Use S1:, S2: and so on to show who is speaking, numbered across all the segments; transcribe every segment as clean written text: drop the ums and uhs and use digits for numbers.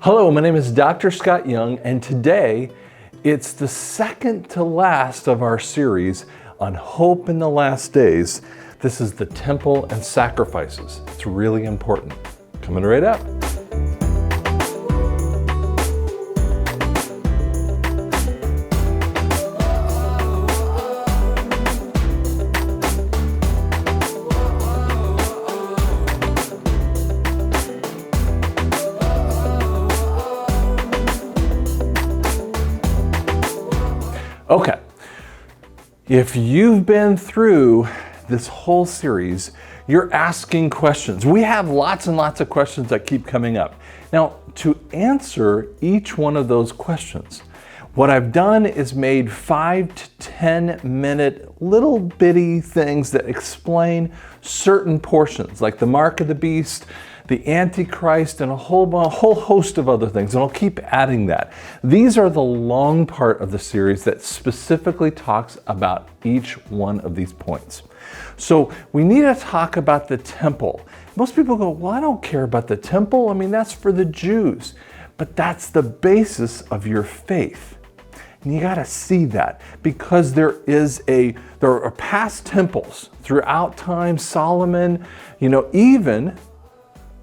S1: Hello, my name is Dr. Scott Young, and today it's the second to last of our series on hope in the last days. This is the temple and sacrifices. It's really important. Coming right up. Okay, if you've been through this whole series, you're asking questions. We have lots and lots of questions that keep coming up. Now, to answer each one of those questions, what I've done is made 5 to 10 minute little bitty things that explain certain portions, like the mark of the beast, the Antichrist, and a whole host of other things, and I'll keep adding that. These are the long part of the series that specifically talks about each one of these points. So we need to talk about the temple. Most people go, well, I don't care about the temple. I mean, that's for the Jews. But that's the basis of your faith. And you got to see that, because there are past temples throughout time. Solomon, even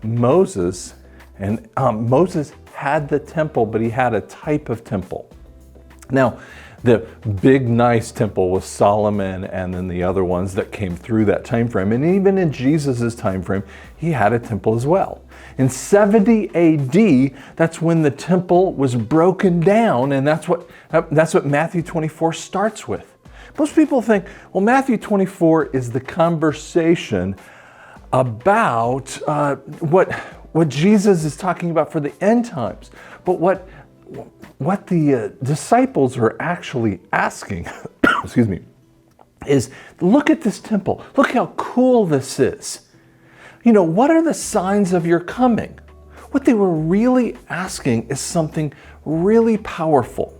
S1: Moses had the temple, but he had a type of temple. Now, the big nice temple was Solomon, and then the other ones that came through that time frame. And even in Jesus's time frame, he had a temple as well. In 70 AD, that's when the temple was broken down, and that's what Matthew 24 starts with. Most people think, well, Matthew 24 is the conversation about what Jesus is talking about for the end times. But what the disciples are actually asking, excuse me, is look at this temple. Look how cool this is. What are the signs of your coming? What they were really asking is something really powerful.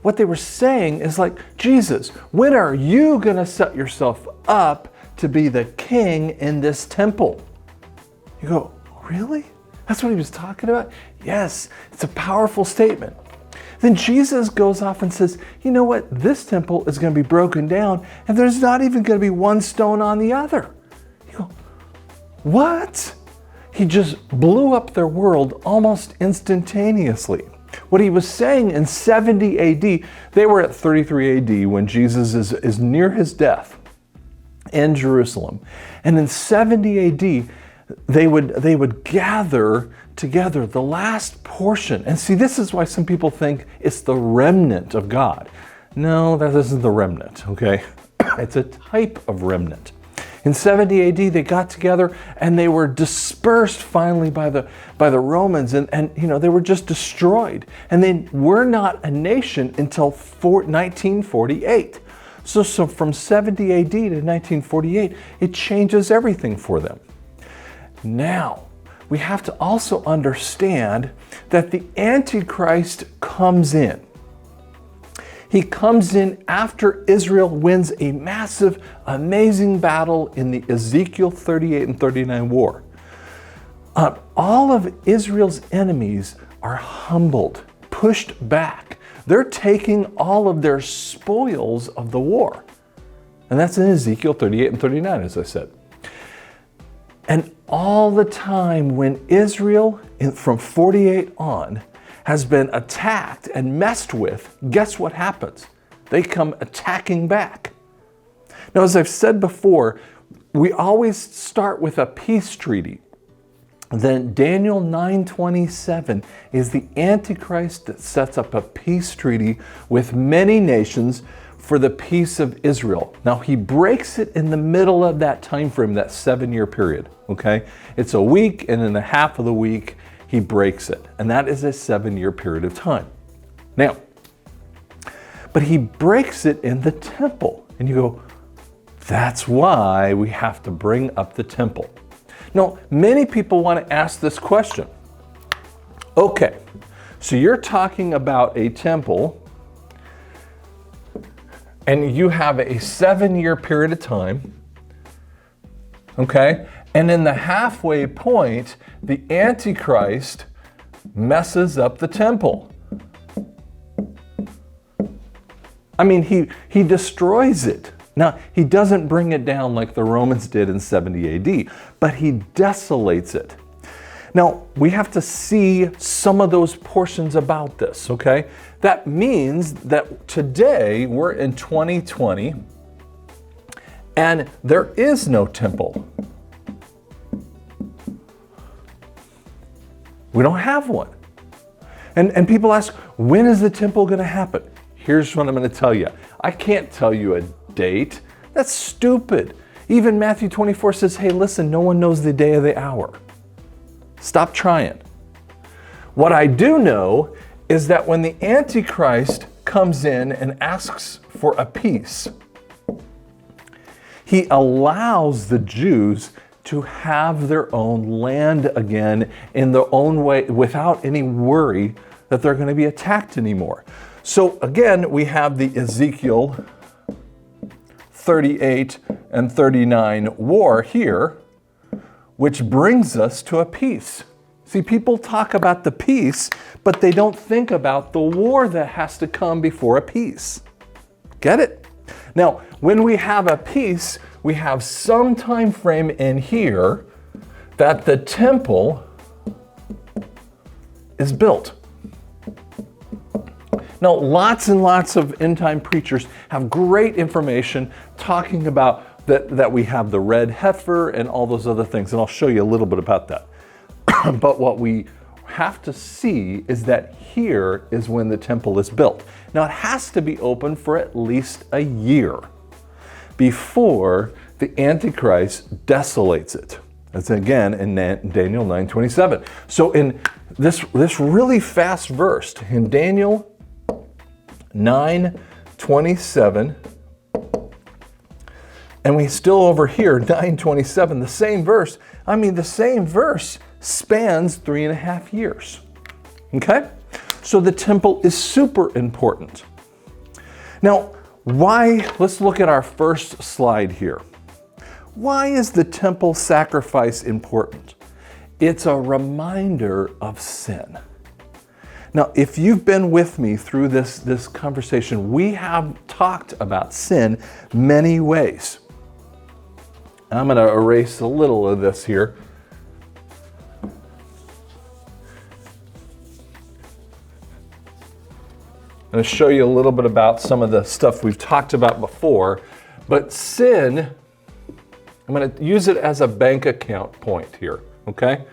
S1: What they were saying is like, Jesus, when are you going to set yourself up to be the king in this temple? You go, really? That's what he was talking about? Yes, it's a powerful statement. Then Jesus goes off and says, you know what? This temple is going to be broken down, and there's not even going to be one stone on the other. You go, what? He just blew up their world almost instantaneously. What he was saying in 70 AD, they were at 33 AD when Jesus is near his death in Jerusalem. And in 70 AD, they would gather together the last portion. And see, this is why some people think it's the remnant of God. No, that isn't the remnant, okay? It's a type of remnant. In 70 AD, they got together and they were dispersed finally by the Romans, and they were just destroyed. And they were not a nation until 1948. So from 70 AD to 1948, it changes everything for them. Now, we have to also understand that the Antichrist comes in. He comes in after Israel wins a massive, amazing battle in the Ezekiel 38 and 39 war. All of Israel's enemies are humbled, pushed back. They're taking all of their spoils of the war. And that's in Ezekiel 38 and 39, as I said. And all the time when Israel, from 48 on, has been attacked and messed with, guess what happens? They come attacking back. Now, as I've said before, we always start with a peace treaty. Then Daniel 9:27 is the Antichrist that sets up a peace treaty with many nations for the peace of Israel. Now, he breaks it in the middle of that time frame, that 7-year period, okay? It's a week, and in the half of the week, he breaks it. And that is a 7-year period of time. Now, but he breaks it in the temple. And you go, that's why we have to bring up the temple. Now, many people want to ask this question. Okay, so you're talking about a temple, and you have a 7-year period of time, okay? And in the halfway point, the Antichrist messes up the temple. I mean, he destroys it. Now, he doesn't bring it down like the Romans did in 70 AD, but he desolates it. Now, we have to see some of those portions about this, okay? That means that today we're in 2020 and there is no temple. We don't have one. And people ask, when is the temple going to happen? Here's what I'm going to tell you. I can't tell you a date. That's stupid. Even Matthew 24 says, hey, listen, no one knows the day or the hour. Stop trying. What I do know is that when the Antichrist comes in and asks for a peace, he allows the Jews to have their own land again in their own way without any worry that they're going to be attacked anymore. So again, we have the Ezekiel 38 and 39 war here, which brings us to a peace. See, people talk about the peace, but they don't think about the war that has to come before a peace. Get it? Now, when we have a peace, we have some time frame in here that the temple is built. Now, lots and lots of end-time preachers have great information talking about that we have the red heifer and all those other things, and I'll show you a little bit about that. But what we have to see is that here is when the temple is built. Now, it has to be open for at least a year before the Antichrist desolates it. That's again in Daniel 9:27. So in this really fast verse, in Daniel 9:27, and we still over here, 9:27, the same verse. I mean, the same verse spans 3.5 years. Okay? So the temple is super important. Now, let's look at our first slide here. Why is the temple sacrifice important? It's a reminder of sin. Now, if you've been with me through this conversation, we have talked about sin many ways. I'm going to erase a little of this here. I'm going to show you a little bit about some of the stuff we've talked about before. But sin, I'm going to use it as a bank account point here, okay?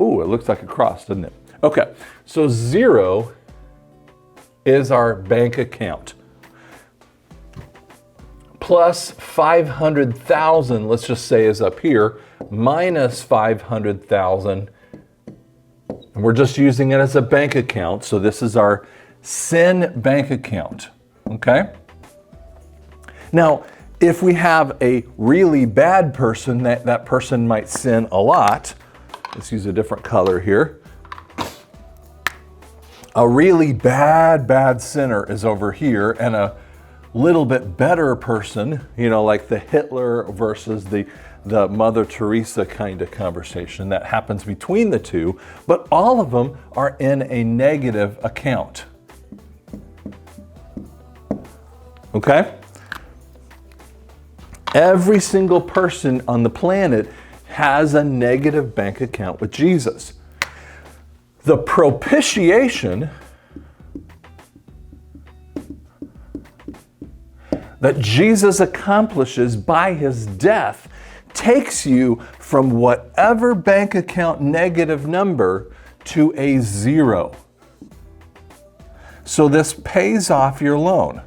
S1: Ooh, it looks like a cross, doesn't it? Okay, so 0 is our bank account. Plus 500,000, let's just say, is up here, minus 500,000. And we're just using it as a bank account. So this is our sin bank account, okay? Now, if we have a really bad person, that person might sin a lot. Let's use a different color here. A really bad sinner is over here, and a little bit better person, like the Hitler versus the Mother Teresa kind of conversation that happens between the two, but all of them are in a negative account. Okay? Every single person on the planet has a negative bank account with Jesus. The propitiation that Jesus accomplishes by his death takes you from whatever bank account negative number to a 0. So this pays off your loan.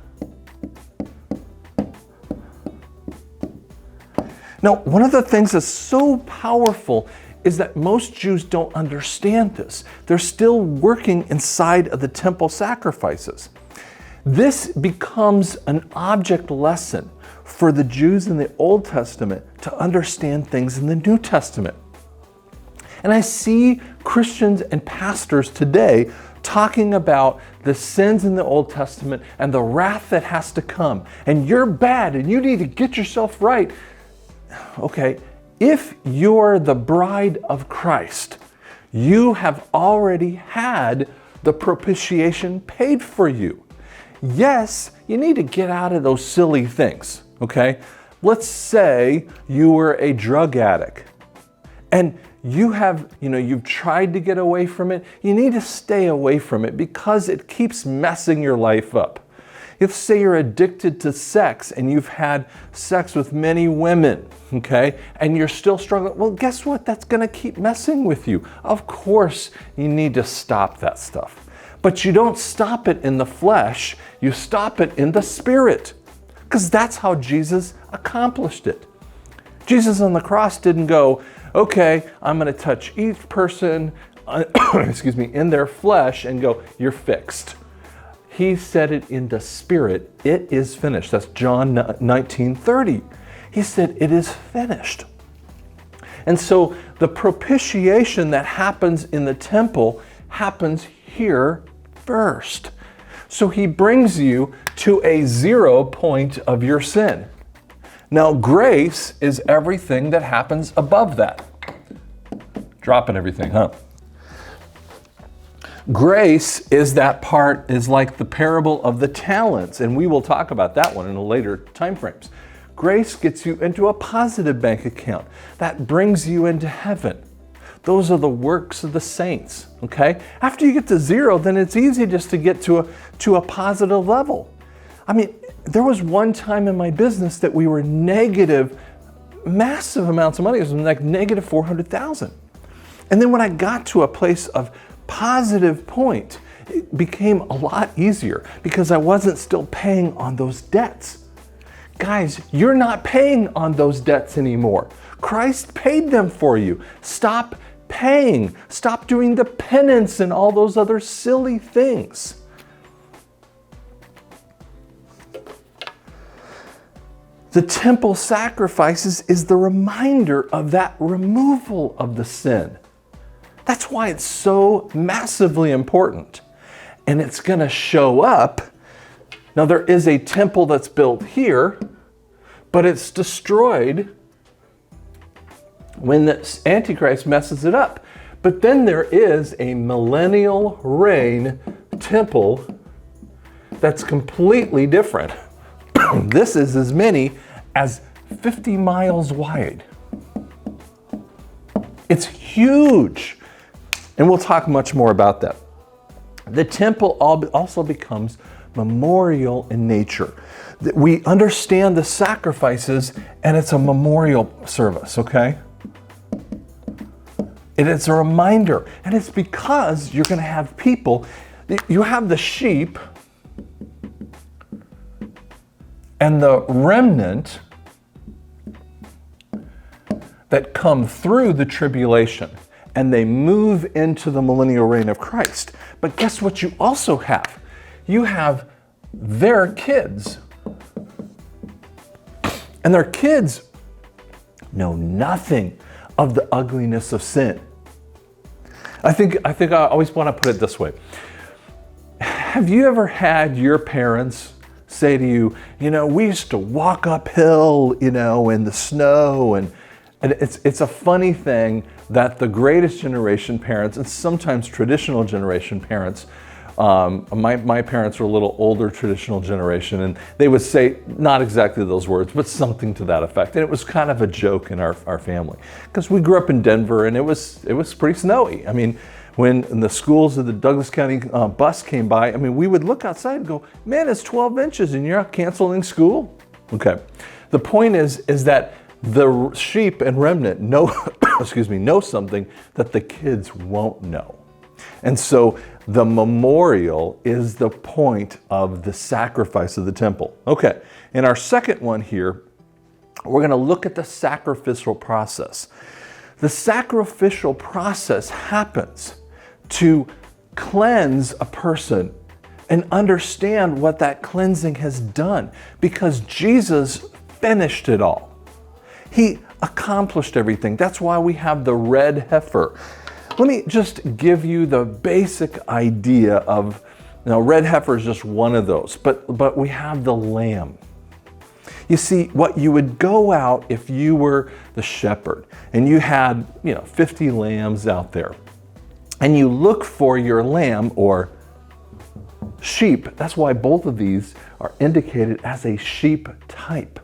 S1: Now, one of the things that's so powerful is that most Jews don't understand this. They're still working inside of the temple sacrifices. This becomes an object lesson for the Jews in the Old Testament to understand things in the New Testament. And I see Christians and pastors today talking about the sins in the Old Testament and the wrath that has to come. And you're bad and you need to get yourself right. Okay, if you're the bride of Christ, You have already had the propitiation paid for you. Yes, you need to get out of those silly things, okay? Let's say you were a drug addict and you've tried to get away from it. You need to stay away from it because it keeps messing your life up. If, say, you're addicted to sex and you've had sex with many women, okay, and you're still struggling, well, guess what? That's going to keep messing with you. Of course, you need to stop that stuff. But you don't stop it in the flesh, you stop it in the spirit, because that's how Jesus accomplished it. Jesus on the cross didn't go, okay, I'm going to touch each person in their flesh and go, you're fixed. He said it in the spirit, it is finished. That's John 19:30. He said, it is finished. And so the propitiation that happens in the temple happens here first. So he brings you to a 0 point of your sin. Now, grace is everything that happens above that. Dropping everything, huh? Grace is like the parable of the talents, and we will talk about that one in later time frames. Grace gets you into a positive bank account. That brings you into heaven. Those are the works of the saints, okay? After you get to 0, then it's easy just to get to a positive level. I mean, there was one time in my business that we were negative massive amounts of money. It was like negative 400,000. And then when I got to a place of positive point, it became a lot easier because I wasn't still paying on those debts. Guys, you're not paying on those debts anymore. Christ paid them for you. Stop paying. Stop doing the penance and all those other silly things. The temple sacrifices is the reminder of that removal of the sin. That's why it's so massively important. And it's going to show up. Now, there is a temple that's built here, but it's destroyed when the Antichrist messes it up. But then there is a Millennial Reign temple that's completely different. This is as many as 50 miles wide. It's huge. And we'll talk much more about that. The temple also becomes memorial in nature. We understand the sacrifices, and it's a memorial service, okay? And it's a reminder. And it's because you're going to have people, you have the sheep and the remnant that come through the tribulation. And they move into the millennial reign of Christ. But guess what you also have? You have their kids. And their kids know nothing of the ugliness of sin. I think I always want to put it this way. Have you ever had your parents say to you, we used to walk uphill, in the snow, and it's a funny thing that the greatest generation parents, and sometimes traditional generation parents, my parents were a little older traditional generation, and they would say not exactly those words, but something to that effect. And it was kind of a joke in our family because we grew up in Denver, and it was pretty snowy. I mean, when the schools of the Douglas County bus came by, I mean, we would look outside and go, man, it's 12 inches and you're not canceling school? Okay. The point is that the sheep and remnant know something that the kids won't know. And so the memorial is the point of the sacrifice of the temple. Okay, in our second one here, we're going to look at the sacrificial process. The sacrificial process happens to cleanse a person and understand what that cleansing has done, because Jesus finished it all. He accomplished everything. That's why we have the red heifer. Let me just give you the basic idea of, red heifer is just one of those, but we have the lamb. You see, what you would go out if you were the shepherd and you had, 50 lambs out there. and you look for your lamb or sheep. That's why both of these are indicated as a sheep type.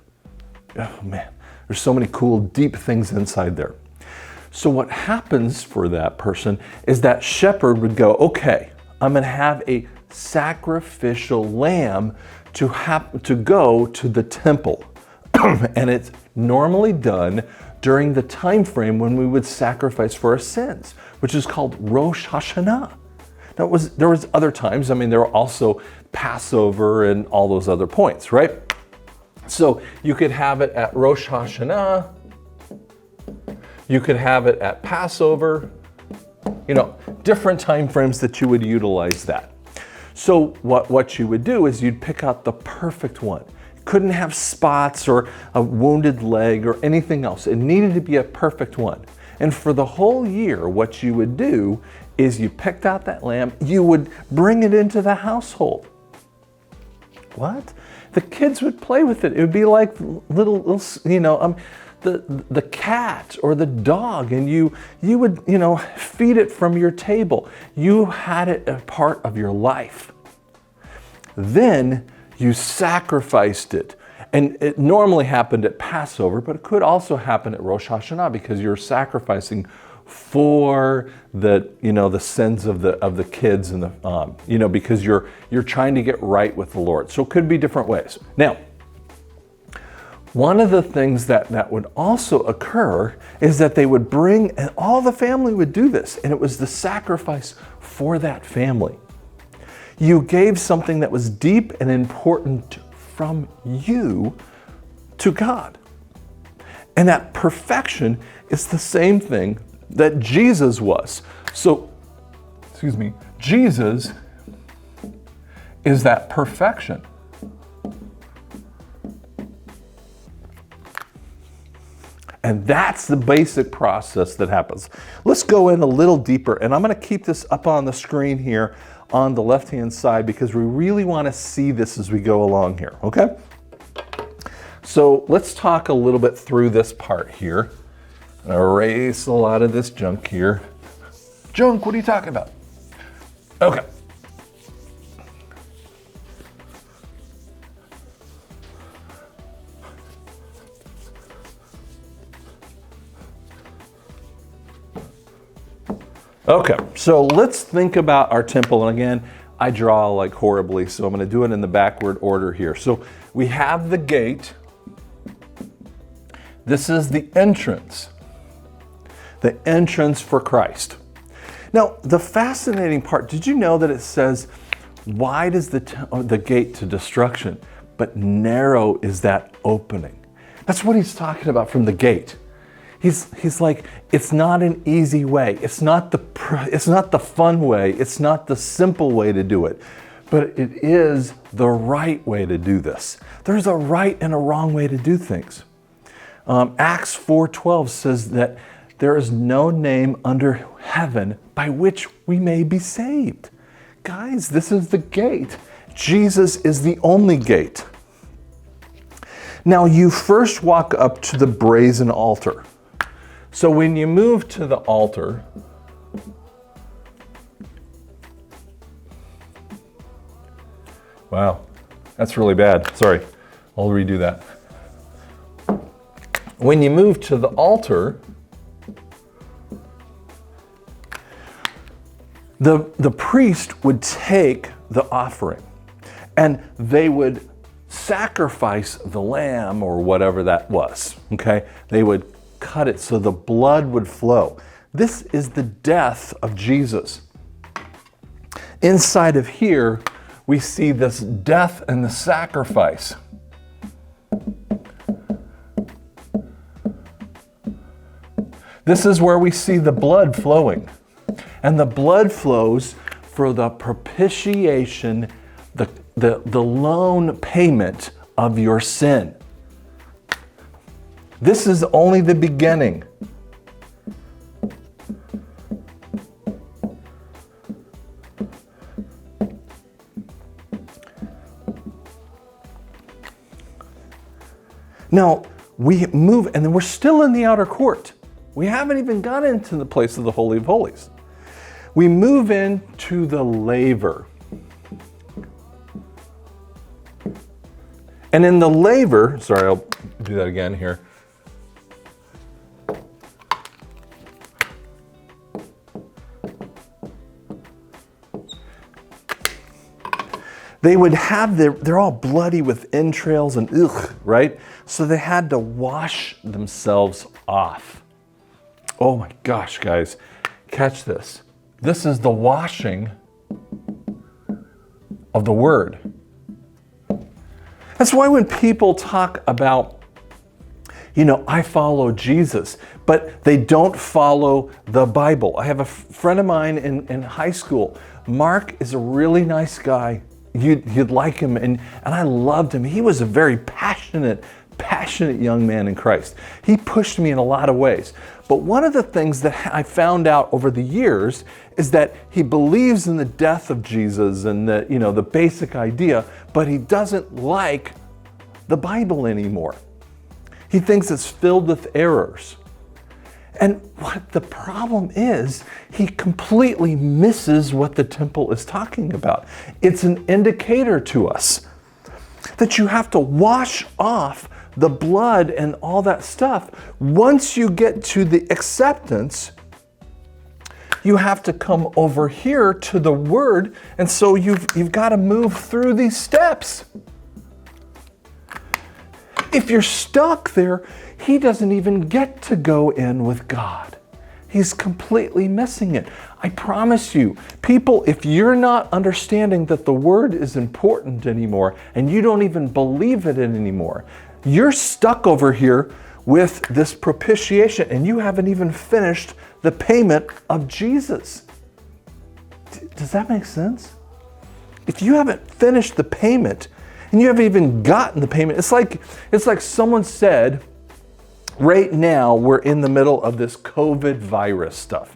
S1: Oh man, there's so many cool, deep things inside there. So what happens for that person is that shepherd would go, okay, I'm going to have a sacrificial lamb to go to the temple. And it's normally done during the time frame when we would sacrifice for our sins, which is called Rosh Hashanah. Now, there was other times. I mean, there were also Passover and all those other points, right? So you could have it at Rosh Hashanah. You could have it at Passover. You know, different time frames that you would utilize that. So what you would do is you'd pick out the perfect one. Couldn't have spots or a wounded leg or anything else. It needed to be a perfect one. And for the whole year, what you would do is you picked out that lamb, you would bring it into the household. What? The kids would play with it. It would be like little you know, the cat or the dog, and you would, you know, feed it from your table. You had it a part of your life. Then you sacrificed it. And it normally happened at Passover, but it could also happen at Rosh Hashanah because you're sacrificing for the, you know, the sins of the kids and the, you know, because you're trying to get right with the Lord. So it could be different ways. Now, one of the things that would also occur is that they would bring, and all the family would do this, and it was the sacrifice for that family. You gave something that was deep and important from you to God. And that perfection is the same thing that Jesus was. So, Jesus is that perfection. And that's the basic process that happens. Let's go in a little deeper, and I'm going to keep this up on the screen here on the left-hand side because we really want to see this as we go along here, okay? So let's talk a little bit through this part here. Erase a lot of this junk here. Junk, what are you talking about? Okay. Okay, so let's think about our temple. And again, I draw like horribly, so I'm going to do it in the backward order here. So we have the gate. This is the entrance for Christ. Now, the fascinating part, did you know that it says, wide is the gate to destruction, but narrow is that opening? That's what he's talking about from the gate. He's like, it's not an easy way. It's not the fun way. It's not the simple way to do it. But it is the right way to do this. There's a right and a wrong way to do things. Acts 4:12 says that there is no name under heaven by which we may be saved. Guys, this is the gate. Jesus is the only gate. Now you first walk up to the brazen altar. So when you move to the altar, wow, that's really bad. Sorry, I'll redo that. When you move to the altar, the priest would take the offering and they would sacrifice the lamb or whatever that was, okay? They would cut it so the blood would flow. This is the death of Jesus. Inside of here, we see this death and the sacrifice. This is where we see the blood flowing. And the blood flows for the propitiation, the loan payment of your sin. This is only the beginning. Now, we move, and then we're still in the outer court. We haven't even gone into the place of the Holy of Holies. we move into the laver. And in the laver, sorry, I'll do that again here. They would have they're all bloody with entrails and ugh, right? So they had to wash themselves off. Oh my gosh, guys, catch this. This is the washing of the word. That's why when people talk about, I follow Jesus, but they don't follow the Bible. I have a friend of mine in high school. Mark is a really nice guy. You'd like him, and I loved him. He was a very passionate young man in Christ. He pushed me in a lot of ways. But one of the things that I found out over the years is that he believes in the death of Jesus and the basic idea, but he doesn't like the Bible anymore. He thinks it's filled with errors. And what the problem is, he completely misses what the temple is talking about. It's an indicator to us that you have to wash off the blood and all that stuff. Once you get to the acceptance, you have to come over here to the word, and so you've got to move through these steps. If you're stuck there, he doesn't even get to go in with God. He's completely missing it. I promise you, people, if you're not understanding that the word is important anymore and you don't even believe it anymore, you're stuck over here with this propitiation and you haven't even finished the payment of Jesus. Does that make sense? If you haven't finished the payment and you haven't even gotten the payment, it's like someone said, right now, we're in the middle of this COVID virus stuff.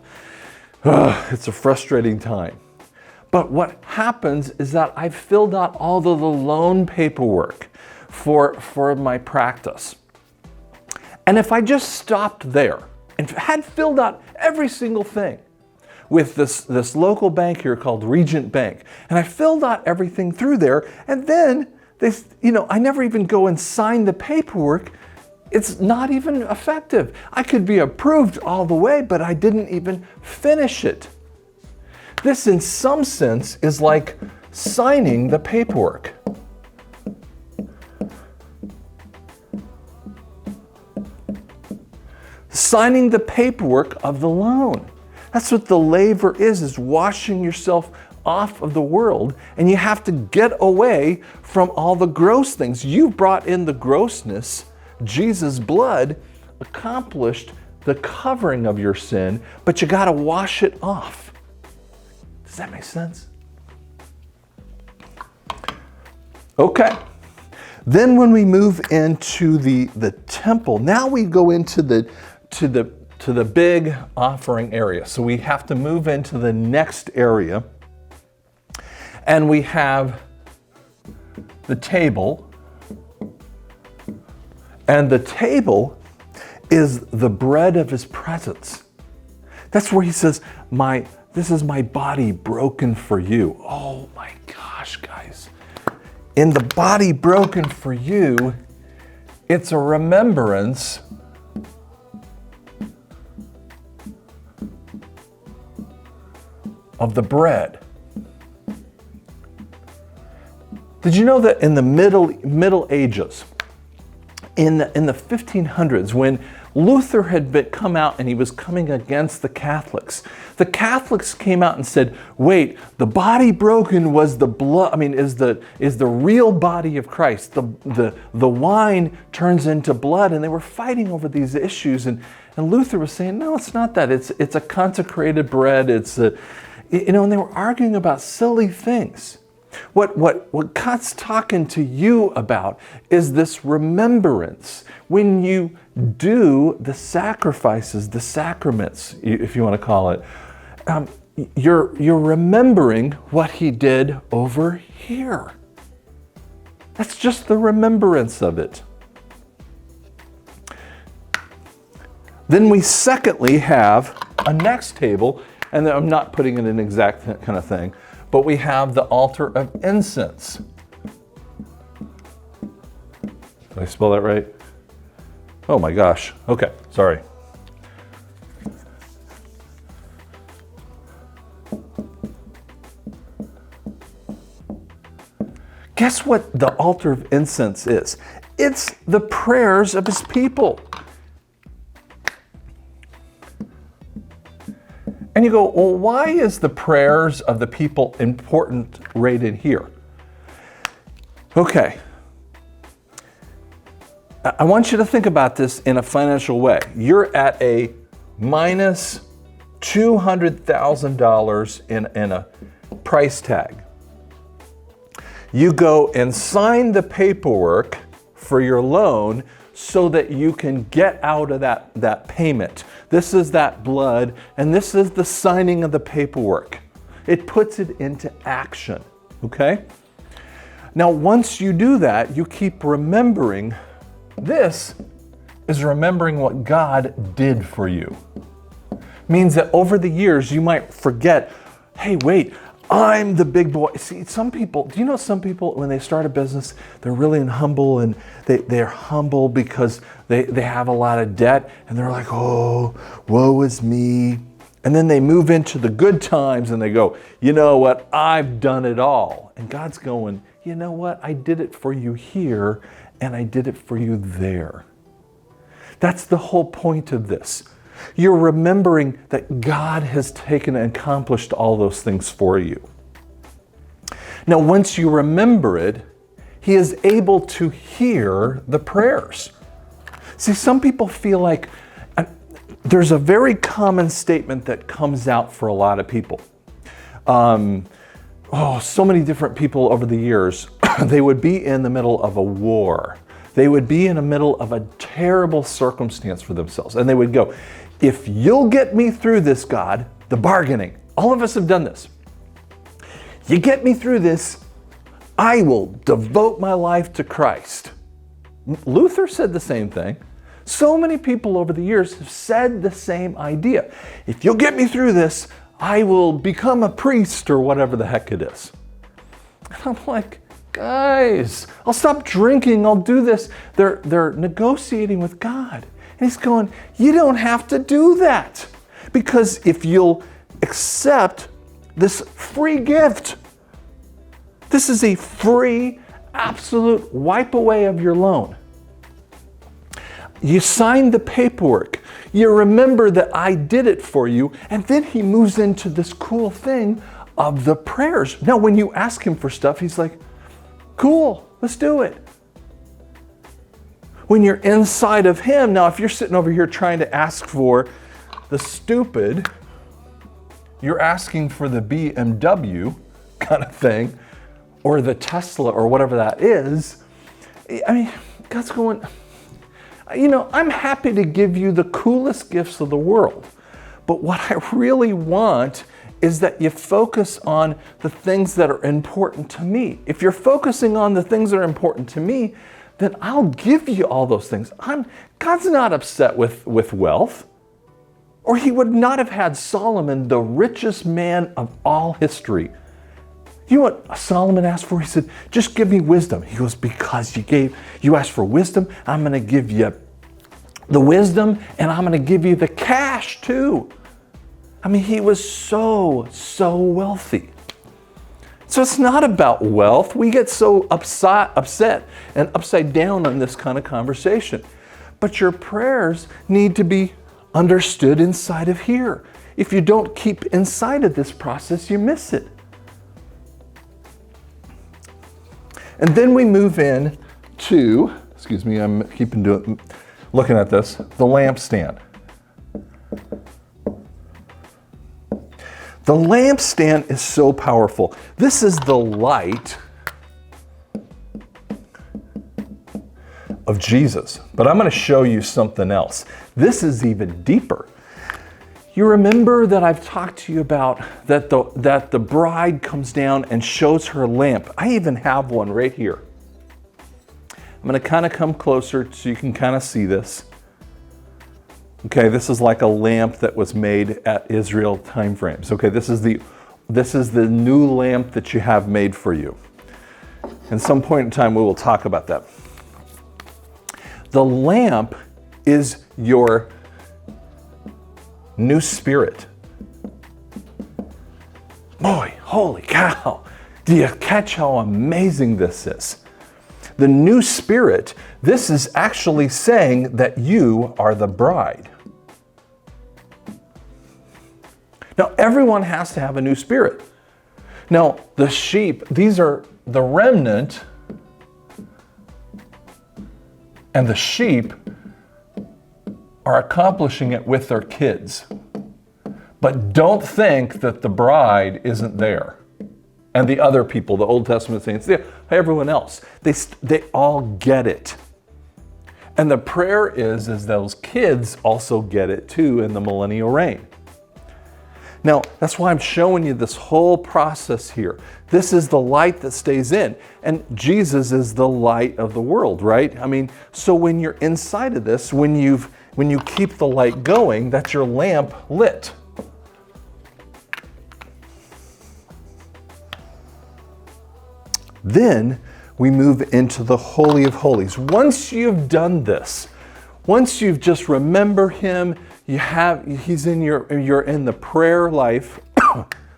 S1: It's a frustrating time. But what happens is that I've filled out all the loan paperwork for my practice. And if I just stopped there and had filled out every single thing with this local bank here called Regent Bank, and I filled out everything through there, and then I never even go and sign the paperwork, it's not even effective. I could be approved all the way, but I didn't even finish it. This, in some sense, is like signing the paperwork. Signing the paperwork of the loan. That's what the laver is washing yourself off of the world, and you have to get away from all the gross things. You've brought in the grossness. Jesus' blood accomplished the covering of your sin, but you got to wash it off. Does that make sense? Okay. Then when we move into the temple, now we go into the big offering area. So we have to move into the next area, and we have the table. And the table is the bread of his presence. That's where he says, this is my body broken for you. Oh my gosh, guys. In the body broken for you, it's a remembrance of the bread. Did you know that in the Middle Ages, in the 1500s, when Luther had come out and he was coming against the Catholics came out and said, wait, the body broken was the blood, is the real body of Christ. The wine turns into blood, and they were fighting over these issues, and Luther was saying, no, it's not that. It's a consecrated bread. And they were arguing about silly things. What God's talking to you about is this remembrance. When you do the sacrifices, the sacraments, if you want to call it, you're remembering what he did over here. That's just the remembrance of it. Then we secondly have a next table, And I'm not putting it in exact kind of thing, but we have the altar of incense. Did I spell that right? Oh my gosh. Okay, sorry. Guess what the altar of incense is? It's the prayers of his people. And you go, well, why is the prayers of the people important right in here? Okay. I want you to think about this in a financial way. You're at a minus $200,000 in a price tag. You go and sign the paperwork for your loan so that you can get out of that payment. This is that blood, and this is the signing of the paperwork. It puts it into action, okay? Now, once you do that, you keep remembering. This is remembering what God did for you. Means that over the years, you might forget, hey, wait, I'm the big boy. See, some people, do you know some people, when they start a business, they're really humble, and they're humble because they have a lot of debt, and they're like, oh, woe is me. And then they move into the good times and they go, you know what, I've done it all. And God's going, you know what, I did it for you here, and I did it for you there. That's the whole point of this. You're remembering that God has taken and accomplished all those things for you. Now, once you remember it, He is able to hear the prayers. See, some people feel like there's a very common statement that comes out for a lot of people. So many different people over the years, they would be in the middle of a war. They would be in the middle of a terrible circumstance for themselves. And they would go, if you'll get me through this, God, the bargaining. All of us have done this. You get me through this, I will devote my life to Christ. Luther said the same thing. So many people over the years have said the same idea. If you'll get me through this, I will become a priest or whatever the heck it is. And I'm like, guys, I'll stop drinking, I'll do this. They're negotiating with God. And He's going, you don't have to do that. Because if you'll accept this free gift, this is a free, absolute wipe away of your loan. You sign the paperwork. You remember that I did it for you. And then He moves into this cool thing of the prayers. Now, when you ask Him for stuff, He's like, cool, let's do it. When you're inside of Him, now if you're sitting over here trying to ask for the stupid, you're asking for the BMW kind of thing, or the Tesla or whatever that is. I mean, God's going, you know, I'm happy to give you the coolest gifts of the world. But what I really want is that you focus on the things that are important to me. If you're focusing on the things that are important to me, then I'll give you all those things. God's not upset with wealth, or He would not have had Solomon, the richest man of all history. You know what Solomon asked for? He said, just give me wisdom. He goes, because you asked for wisdom, I'm going to give you the wisdom, and I'm going to give you the cash too. I mean, he was so wealthy. So it's not about wealth. We get so upset and upside down on this kind of conversation. But your prayers need to be understood inside of here. If you don't keep inside of this process, you miss it. And then we move in to, excuse me, I'm looking at this, the lampstand. The lampstand is so powerful. This is the light of Jesus. But I'm going to show you something else. This is even deeper. You remember that I've talked to you about that the bride comes down and shows her lamp. I even have one right here. I'm going to kind of come closer so you can kind of see this. Okay, this is like a lamp that was made at Israel time frames. Okay, this is the new lamp that you have made for you. And some point in time we will talk about that. The lamp is your new spirit. Boy, holy cow. Do you catch how amazing this is? The new spirit, this is actually saying that you are the bride. Now, everyone has to have a new spirit. Now, the sheep, these are the remnant, and the sheep are accomplishing it with their kids. But don't think that the bride isn't there. And the other people, the Old Testament saints, everyone else, they all get it. And the prayer is those kids also get it too in the Millennial Reign. Now, that's why I'm showing you this whole process here. This is the light that stays in. And Jesus is the light of the world, right? I mean, so when you're inside of this, when you keep the light going, that's your lamp lit. Then we move into the Holy of Holies. Once you've done this, once you've just remember Him, you're in the prayer life,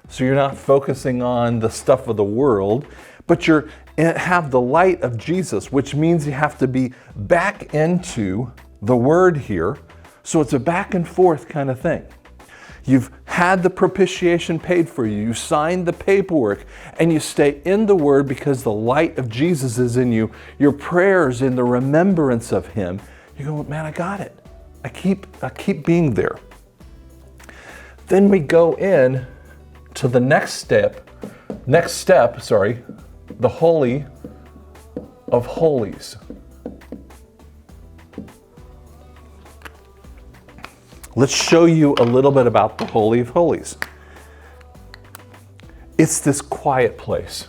S1: so you're not focusing on the stuff of the world, but you have the light of Jesus, which means you have to be back into the Word here. So it's a back and forth kind of thing. You've had the propitiation paid for you. You signed the paperwork and you stay in the Word because the light of Jesus is in you. Your prayers in the remembrance of Him. You go, man, I got it. I keep being there. Then we go in to the next step, the Holy of Holies. Let's show you a little bit about the Holy of Holies. It's this quiet place.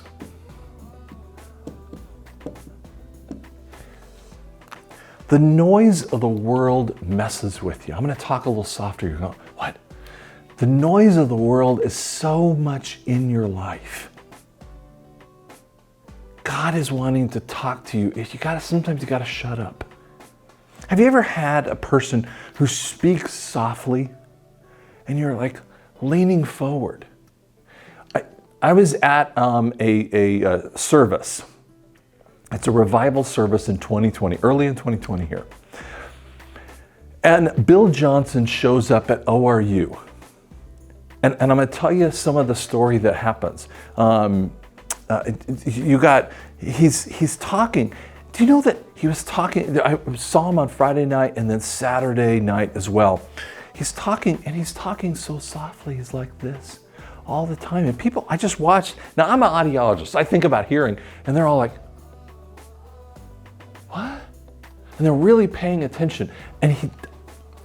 S1: The noise of the world messes with you. I'm going to talk a little softer. You're going, what? The noise of the world is so much in your life. God is wanting to talk to you. Sometimes you got to shut up. Have you ever had a person who speaks softly and you're like leaning forward? I was at a service. It's a revival service in 2020, early in 2020 here. And Bill Johnson shows up at ORU. And I'm going to tell you some of the story that happens. He's talking. Do you know that he was talking? I saw him on Friday night and then Saturday night as well. He's talking and he's talking so softly. He's like this all the time. And people, I just watched. Now I'm an audiologist. I think about hearing and they're all like, what? And they're really paying attention. And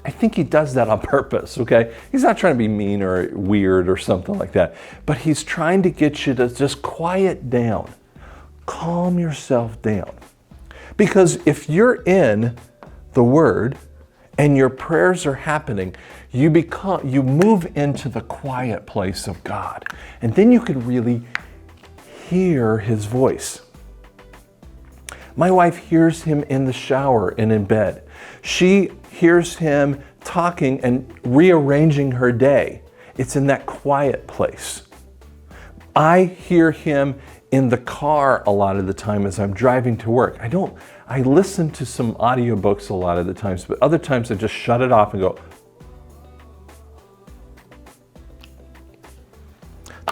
S1: I think he does that on purpose, okay? He's not trying to be mean or weird or something like that. But he's trying to get you to just quiet down. Calm yourself down. Because if you're in the Word and your prayers are happening, you move into the quiet place of God. And then you can really hear His voice. My wife hears Him in the shower and in bed. She hears Him talking and rearranging her day. It's in that quiet place. I hear Him in the car a lot of the time as I'm driving to work. I listen to some audiobooks a lot of the times, but other times I just shut it off and go.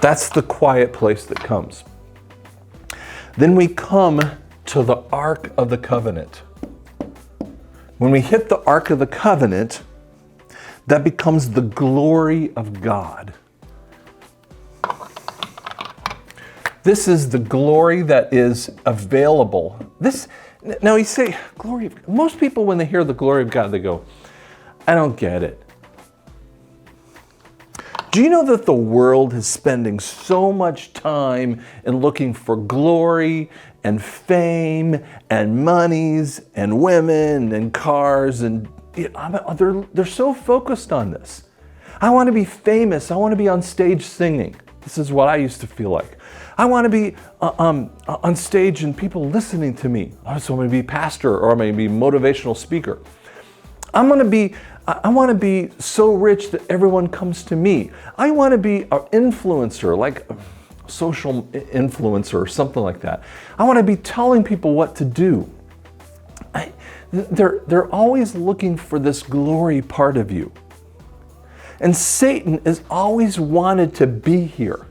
S1: That's the quiet place that comes. Then we come to the Ark of the Covenant. When we hit the Ark of the Covenant, that becomes the glory of God. This is the glory that is available. Now you say, glory of God. Most people when they hear the glory of God, they go, I don't get it. Do you know that the world is spending so much time in looking for glory and fame and monies and women and cars and they're so focused on this. I want to be famous. I want to be on stage singing. This is what I used to feel like. I want to be on stage and people listening to me. So I'm going to be pastor, or I'm going to be motivational speaker. I want to be so rich that everyone comes to me. I want to be an influencer, like a social influencer or something like that. I want to be telling people what to do. They're always looking for this glory part of you. And Satan has always wanted to be here.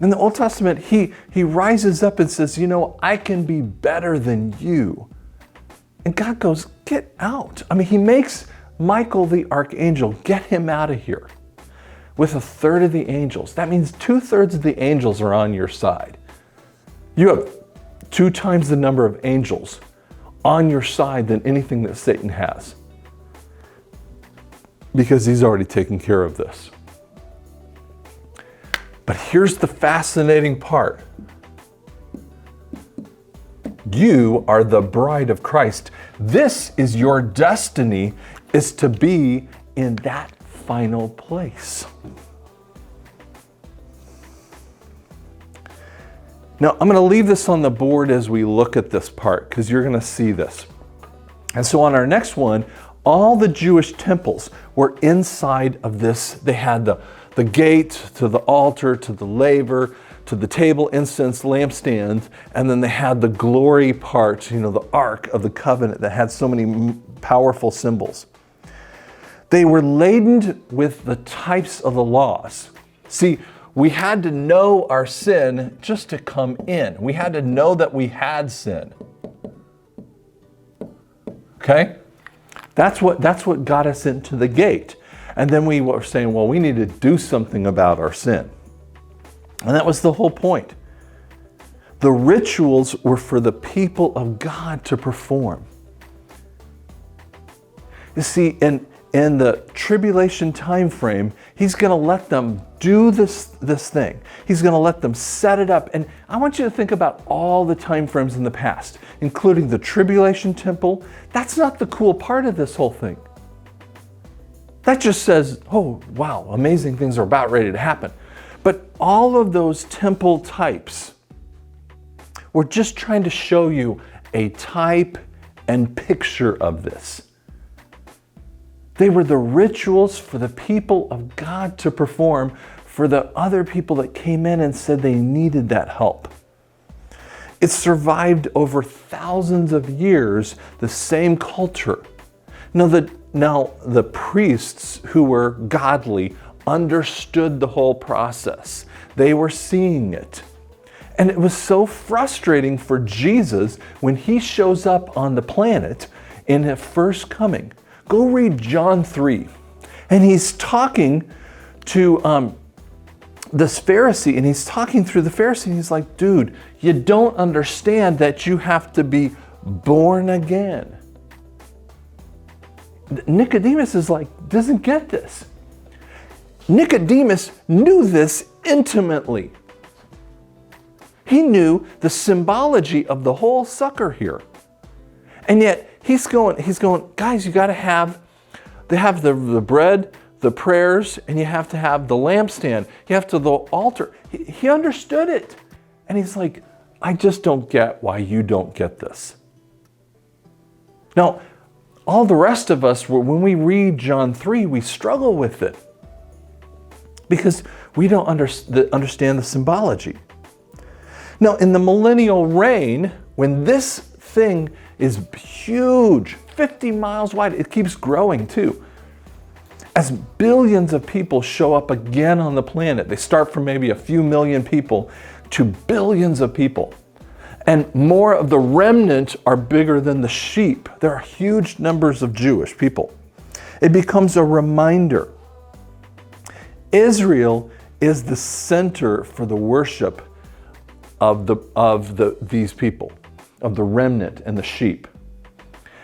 S1: In the Old Testament, he rises up and says, I can be better than you. And God goes, get out. I mean, he makes Michael the archangel, get him out of here with a third of the angels. That means 2/3 of the angels are on your side. You have 2 times the number of angels on your side than anything that Satan has, because he's already taken care of this. But here's the fascinating part. You are the bride of Christ. This is your destiny, is to be in that final place. Now, I'm going to leave this on the board as we look at this part, because you're going to see this. And so on our next one, all the Jewish temples were inside of this. They had the gate to the altar, to the laver, to the table, incense, lampstand, and then they had the glory part, the Ark of the Covenant that had so many powerful symbols. They were laden with the types of the laws. See, we had to know our sin just to come in. We had to know that we had sin. Okay? That's what got us into the gate. And then we were saying, well, we need to do something about our sin. And that was the whole point. The rituals were for the people of God to perform. You see, in the tribulation time frame, he's going to let them do this thing. He's going to let them set it up. And I want you to think about all the time frames in the past, including the tribulation temple. That's not the cool part of this whole thing. That just says, oh, wow, amazing things are about ready to happen. But all of those temple types were just trying to show you a type and picture of this. They were the rituals for the people of God to perform for the other people that came in and said they needed that help. It survived over thousands of years, the same culture. Now the priests who were godly understood the whole process. They were seeing it. And it was so frustrating for Jesus when he shows up on the planet in his first coming. Go read John 3. And he's talking to this Pharisee, and he's talking through the Pharisee, and he's like, dude, you don't understand that you have to be born again. Nicodemus is like, doesn't get this. Nicodemus knew this intimately. He knew the symbology of the whole sucker here. And yet he's going, guys, you got to have the bread, the prayers, and you have to have the lampstand. You have to the altar. He understood it. And he's like, I just don't get why you don't get this. Now, all the rest of us, when we read John 3, we struggle with it because we don't understand the symbology. Now, in the Millennial Reign, when this thing is huge, 50 miles wide, it keeps growing too. As billions of people show up again on the planet, they start from maybe a few million people to billions of people. And more of the remnant are bigger than the sheep. There are huge numbers of Jewish people. It becomes a reminder. Israel is the center for the worship of these people, of the remnant and the sheep.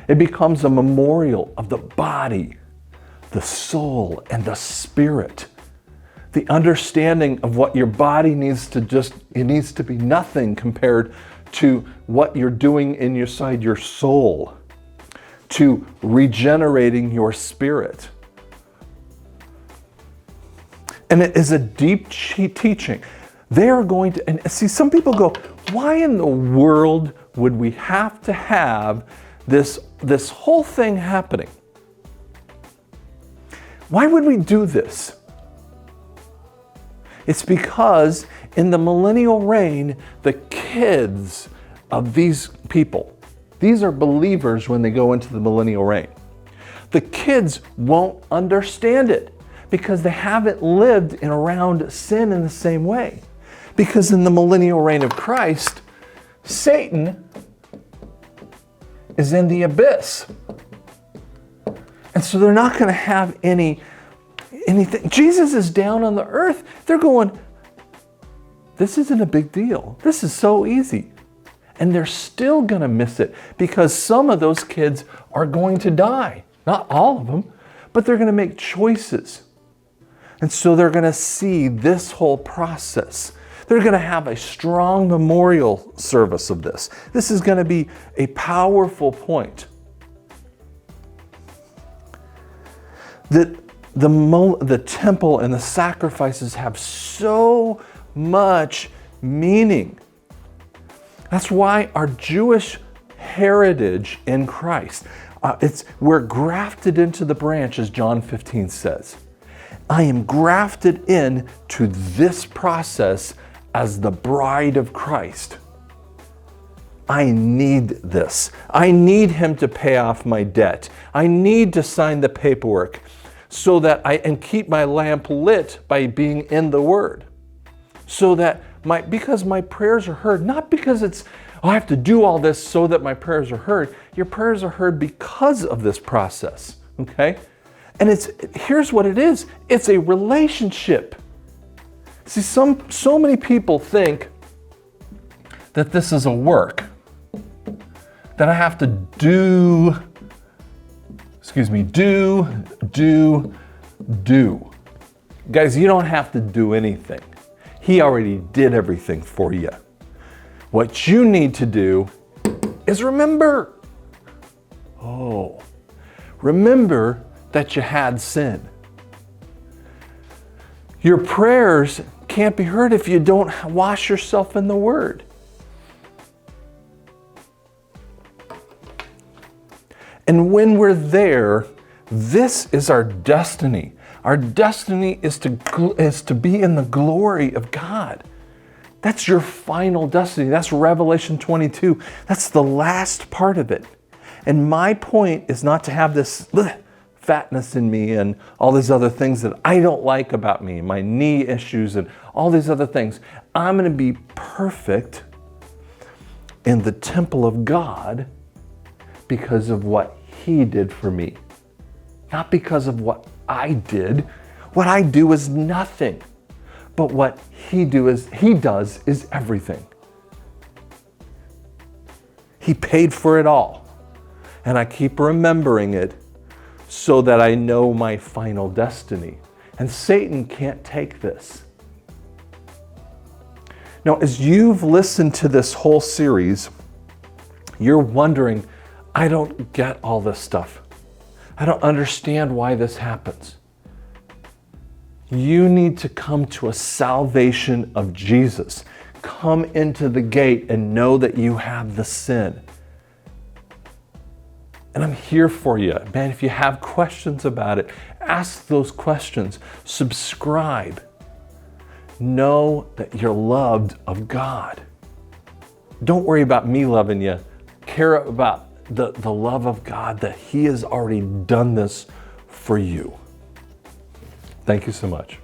S1: It becomes a memorial of the body, the soul, and the spirit. The understanding of what your body needs to be nothing compared to what you're doing inside your soul. to regenerating your spirit. And it is a deep teaching. They are going to, and see, some people go, why in the world would we have to have this whole thing happening? Why would we do this? It's because in the millennial reign, the kids of these people, these are believers when they go into the millennial reign. The kids won't understand it because they haven't lived in around sin in the same way. Because in the millennial reign of Christ, Satan is in the abyss. And so they're not going to have anything. Jesus is down on the earth. They're going, this isn't a big deal. This is so easy. And they're still going to miss it because some of those kids are going to die. Not all of them, but they're going to make choices. And so they're going to see this whole process. They're going to have a strong memorial service of this. This is going to be a powerful point. That the temple and the sacrifices have so much meaning. That's why our Jewish heritage in Christ, we're grafted into the branch, as John 15 says. I am grafted in to this process as the bride of Christ. I need this. I need him to pay off my debt. I need to sign the paperwork so that and keep my lamp lit by being in the Word. So that because my prayers are heard, not because I have to do all this so that my prayers are heard. Your prayers are heard because of this process, okay? And here's what it is. It's a relationship. See, so many people think that this is a work, that I have to do. Guys, you don't have to do anything. He already did everything for you. What you need to do is remember. Remember that you had sin. Your prayers can't be heard if you don't wash yourself in the Word. And when we're there, this is our destiny. Our destiny is to be in the glory of God. That's your final destiny. That's Revelation 22. That's the last part of it. And my point is not to have this fatness in me and all these other things that I don't like about me, my knee issues and all these other things. I'm going to be perfect in the temple of God because of what He did for me, not because of what I did. What I do is nothing, but what He does is everything. He paid for it all, and I keep remembering it so that I know my final destiny. And Satan can't take this. Now, as you've listened to this whole series, you're wondering, I don't get all this stuff. I don't understand why this happens. You need to come to a salvation of Jesus. Come into the gate and know that you have the sin. And I'm here for you. Man, if you have questions about it, ask those questions. Subscribe. Know that you're loved of God. Don't worry about me loving you. Care about the love of God, that He has already done this for you. Thank you so much.